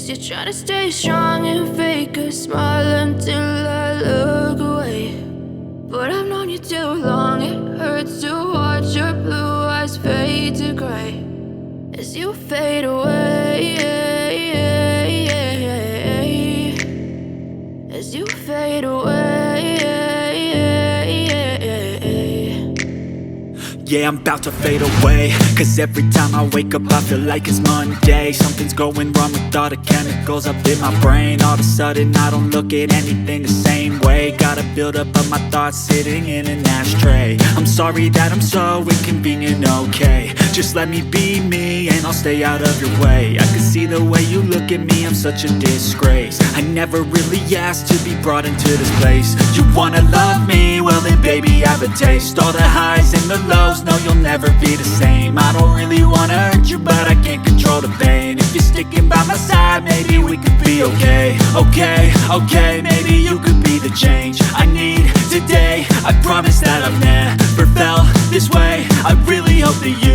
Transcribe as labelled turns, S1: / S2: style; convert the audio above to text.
S1: Guess you're trying to stay strong and fake a smile until I look away. But I've known you too long, it hurts to watch your blue eyes fade to gray as you fade away, as you fade away.
S2: Yeah, I'm about to fade away, cause every time I wake up I feel like it's Monday. Something's going wrong with all the chemicals up in my brain. All of a sudden I don't look at anything the same way. Gotta build up of my thoughts sitting in an ashtray. I'm sorry that I'm so inconvenient, okay. Just let me be me and I'll stay out of your way. I can see the way you look at me, I'm such a disgrace. I never really asked to be brought into this place. You wanna love me? Well then baby I have a taste. All the highs and the lows, no you'll never be the same. I don't really wanna hurt you but I can't control the pain. If you're sticking by my side maybe we could be okay. Okay, maybe you could be the change I need today. I promise that I've never felt this way. I really hope that you